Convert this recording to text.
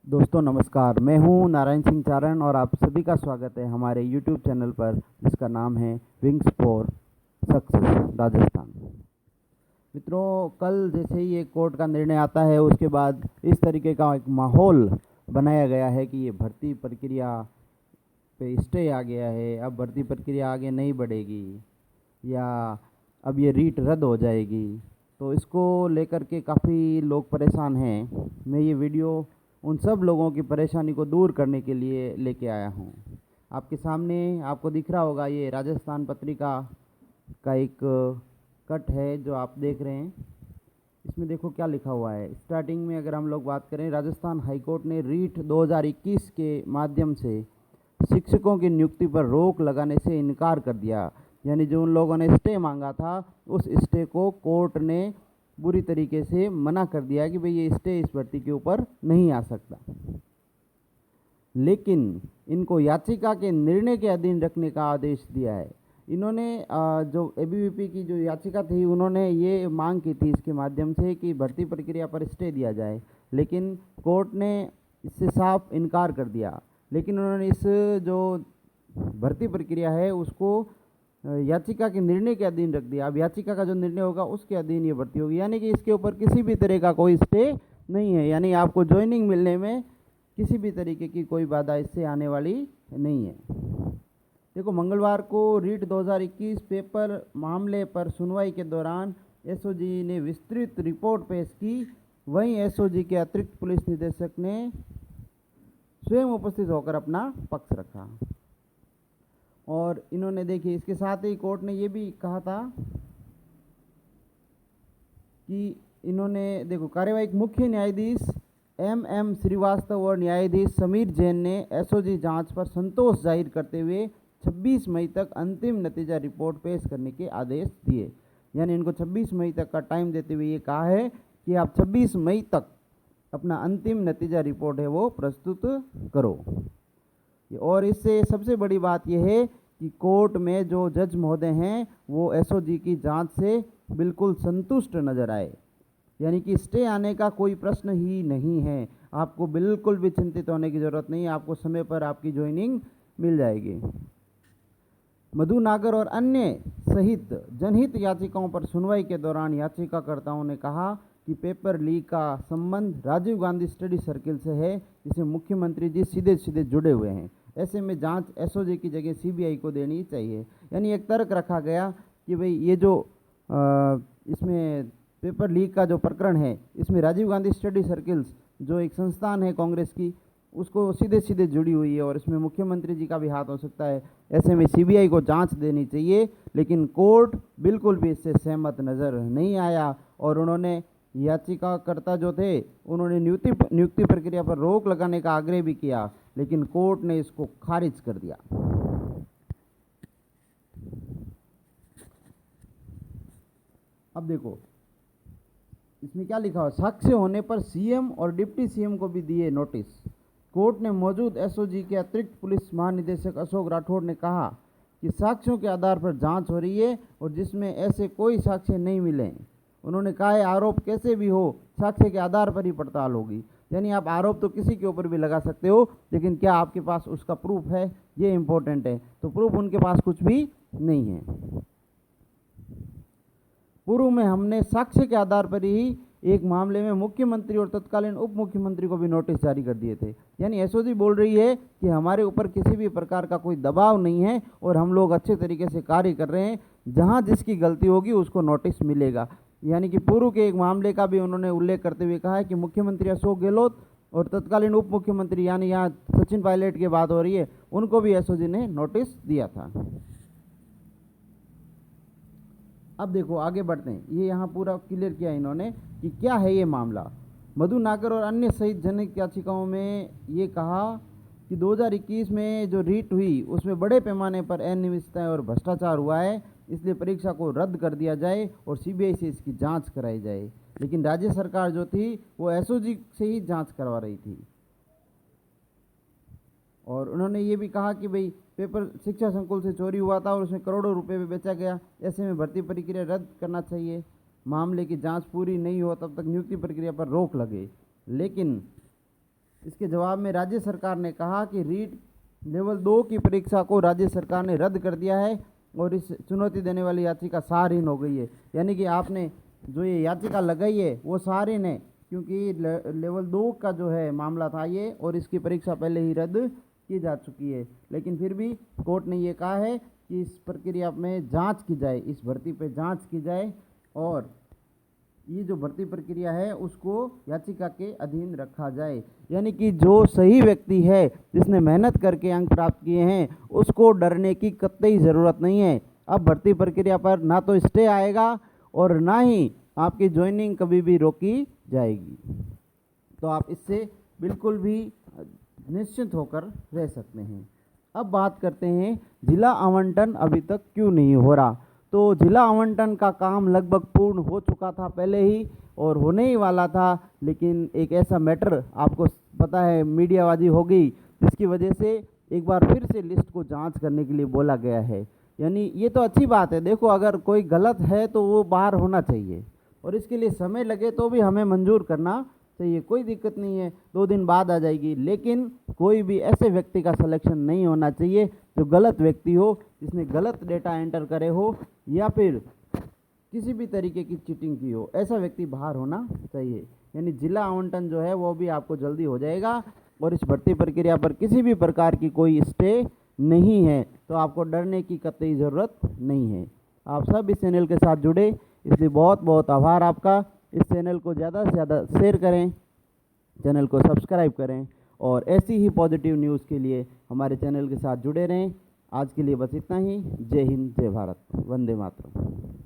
दोस्तों नमस्कार, मैं हूं नारायण सिंह चारण और आप सभी का स्वागत है हमारे YouTube चैनल पर जिसका नाम है विंग्स फॉर सक्सेस राजस्थान। मित्रों, कल जैसे ही एक कोर्ट का निर्णय आता है उसके बाद इस तरीके का एक माहौल बनाया गया है कि ये भर्ती प्रक्रिया पे स्टे आ गया है, अब भर्ती प्रक्रिया आगे नहीं बढ़ेगी या अब ये रीट रद्द हो जाएगी। तो इसको लेकर के काफ़ी लोग परेशान हैं। मैं ये वीडियो उन सब लोगों की परेशानी को दूर करने के लिए लेके आया हूँ। आपके सामने आपको दिख रहा होगा, ये राजस्थान पत्रिका का एक कट है जो आप देख रहे हैं। इसमें देखो क्या लिखा हुआ है। स्टार्टिंग में अगर हम लोग बात करें, राजस्थान हाईकोर्ट ने रीट 2021 के माध्यम से शिक्षकों की नियुक्ति पर रोक लगाने से इनकार कर दिया। यानी जो उन लोगों ने स्टे मांगा था उस स्टे को कोर्ट ने बुरी तरीके से मना कर दिया कि भाई ये स्टे इस भर्ती के ऊपर नहीं आ सकता। लेकिन इनको याचिका के निर्णय के अधीन रखने का आदेश दिया है। इन्होंने जो एबीवीपी की जो याचिका थी, उन्होंने ये मांग की थी इसके माध्यम से कि भर्ती प्रक्रिया पर स्टे दिया जाए, लेकिन कोर्ट ने इससे साफ इनकार कर दिया। लेकिन उन्होंने इस जो भर्ती प्रक्रिया है उसको याचिका के निर्णय के अधीन रख दिया। अब याचिका का जो निर्णय होगा उसके अधीन ये भर्ती होगी, यानी कि इसके ऊपर किसी भी तरह का कोई स्टे नहीं है। यानी आपको ज्वाइनिंग मिलने में किसी भी तरीके की कोई बाधा इससे आने वाली नहीं है। देखो, मंगलवार को रीट 2021 पेपर मामले पर सुनवाई के दौरान एसओजी ने विस्तृत रिपोर्ट पेश की। वहीं एसओजी के अतिरिक्त पुलिस निदेशक ने स्वयं उपस्थित होकर अपना पक्ष रखा। और इन्होंने देखिए, इसके साथ ही कोर्ट ने ये भी कहा था कि इन्होंने देखो, कार्यवाही मुख्य न्यायाधीश एम श्रीवास्तव और न्यायाधीश समीर जैन ने एसओजी जांच पर संतोष जाहिर करते हुए 26 मई तक अंतिम नतीजा रिपोर्ट पेश करने के आदेश दिए। यानी इनको 26 मई तक का टाइम देते हुए ये कहा है कि आप 26 मई तक अपना अंतिम नतीजा रिपोर्ट है वो प्रस्तुत करो। और इससे सबसे बड़ी बात यह है कि कोर्ट में जो जज महोदय हैं वो एसओजी की जांच से बिल्कुल संतुष्ट नजर आए। यानी कि स्टे आने का कोई प्रश्न ही नहीं है। आपको बिल्कुल भी चिंतित होने की ज़रूरत नहीं है, आपको समय पर आपकी ज्वाइनिंग मिल जाएगी। मधु नागर और अन्य सहित जनहित याचिकाओं पर सुनवाई के दौरान याचिकाकर्ताओं ने कहा कि पेपर लीक का संबंध राजीव गांधी स्टडी सर्किल से है, जिसे मुख्यमंत्री जी सीधे सीधे जुड़े हुए हैं। ऐसे में जांच एसओजी की जगह सीबीआई को देनी चाहिए। यानी एक तर्क रखा गया कि भाई ये जो इसमें पेपर लीक का जो प्रकरण है, इसमें राजीव गांधी स्टडी सर्किल्स जो एक संस्थान है कांग्रेस की, उसको सीधे सीधे जुड़ी हुई है और इसमें मुख्यमंत्री जी का भी हाथ हो सकता है। ऐसे में सीबीआई को जांच देनी चाहिए। लेकिन कोर्ट बिल्कुल भी इससे सहमत नज़र नहीं आया और उन्होंने याचिकाकर्ता जो थे उन्होंने नियुक्ति प्रक्रिया पर रोक लगाने का आग्रह भी किया, लेकिन कोर्ट ने इसको खारिज कर दिया। अब देखो इसमें क्या लिखा हुआ, साक्ष्य होने पर सीएम और डिप्टी सीएम को भी दिए नोटिस। कोर्ट ने मौजूद एसओजी के अतिरिक्त पुलिस महानिदेशक अशोक राठौड़ ने कहा कि साक्ष्यों के आधार पर जांच हो रही है और जिसमें ऐसे कोई साक्ष्य नहीं मिले। उन्होंने कहा है आरोप कैसे भी हो, साक्ष्य के आधार पर ही पड़ताल होगी। यानी आप आरोप तो किसी के ऊपर भी लगा सकते हो, लेकिन क्या आपके पास उसका प्रूफ है, ये इंपॉर्टेंट है। तो प्रूफ उनके पास कुछ भी नहीं है। पूर्व में हमने साक्ष्य के आधार पर ही एक मामले में मुख्यमंत्री और तत्कालीन उप मुख्यमंत्री को भी नोटिस जारी कर दिए थे। यानी एसओजी बोल रही है कि हमारे ऊपर किसी भी प्रकार का कोई दबाव नहीं है और हम लोग अच्छे तरीके से कार्य कर रहे हैं, जहां जिसकी गलती होगी उसको नोटिस मिलेगा। यानी कि पूर्व के एक मामले का भी उन्होंने उल्लेख करते हुए कहा है कि मुख्यमंत्री अशोक गहलोत और तत्कालीन उप मुख्यमंत्री, यानी यहाँ सचिन पायलट की बात हो रही है, उनको भी एसओजी ने नोटिस दिया था। अब देखो आगे बढ़ते हैं। ये यहाँ पूरा क्लियर किया इन्होंने कि क्या है ये मामला। मधु नागर और अन्य सहित जनहित याचिकाओं में ये कहा कि 2021 में जो रीट हुई उसमें बड़े पैमाने पर अनियमितताएं और भ्रष्टाचार हुआ है, इसलिए परीक्षा को रद्द कर दिया जाए और सीबीआई से इसकी जांच कराई जाए। लेकिन राज्य सरकार जो थी वो एसओजी से ही जांच करवा रही थी। और उन्होंने ये भी कहा कि भाई पेपर शिक्षा संकुल से चोरी हुआ था और उसमें करोड़ों रुपए में बेचा गया, ऐसे में भर्ती प्रक्रिया रद्द करना चाहिए। मामले की जांच पूरी नहीं हो तब तक नियुक्ति प्रक्रिया पर रोक लगे। लेकिन इसके जवाब में राज्य सरकार ने कहा कि रीट लेवल 2 की परीक्षा को राज्य सरकार ने रद्द कर दिया है और इस चुनौती देने वाली याचिका सारहीन हो गई है। यानी कि आपने जो ये याचिका लगाई है वो सारहीन है, क्योंकि लेवल 2 का जो है मामला था ये, और इसकी परीक्षा पहले ही रद्द की जा चुकी है। लेकिन फिर भी कोर्ट ने ये कहा है कि इस प्रक्रिया में जांच की जाए, इस भर्ती पे जांच की जाए, और ये जो भर्ती प्रक्रिया है उसको याचिका के अधीन रखा जाए। यानी कि जो सही व्यक्ति है, जिसने मेहनत करके अंक प्राप्त किए हैं, उसको डरने की कतई ज़रूरत नहीं है। अब भर्ती प्रक्रिया पर ना तो स्टे आएगा और ना ही आपकी ज्वाइनिंग कभी भी रोकी जाएगी। तो आप इससे बिल्कुल भी निश्चिंत होकर रह सकते हैं। अब बात करते हैं जिला आवंटन अभी तक क्यों नहीं हो रहा। तो जिला आवंटन का काम लगभग पूर्ण हो चुका था पहले ही और होने ही वाला था, लेकिन एक ऐसा मैटर आपको पता है मीडियाबाजी हो गई, जिसकी वजह से एक बार फिर से लिस्ट को जांच करने के लिए बोला गया है। यानी ये तो अच्छी बात है, देखो अगर कोई गलत है तो वो बाहर होना चाहिए, और इसके लिए समय लगे तो भी हमें मंजूर करना चाहिए, कोई दिक्कत नहीं है, 2 दिन बाद आ जाएगी। लेकिन कोई भी ऐसे व्यक्ति का सिलेक्शन नहीं होना चाहिए जो गलत व्यक्ति हो, जिसने गलत डेटा एंटर करे हो या फिर किसी भी तरीके की चीटिंग की हो। ऐसा व्यक्ति बाहर होना चाहिए। यानी जिला आवंटन जो है वो भी आपको जल्दी हो जाएगा और इस भर्ती प्रक्रिया पर किसी भी प्रकार की कोई स्टे नहीं है, तो आपको डरने की कतई ज़रूरत नहीं है। आप सब इस चैनल के साथ जुड़े, इसलिए बहुत बहुत आभार आपका। इस चैनल को ज़्यादा से ज़्यादा शेयर करें, चैनल को सब्सक्राइब करें और ऐसी ही पॉजिटिव न्यूज़ के लिए हमारे चैनल के साथ जुड़े रहें। आज के लिए बस इतना ही। जय हिंद, जय भारत, वंदे मातरम।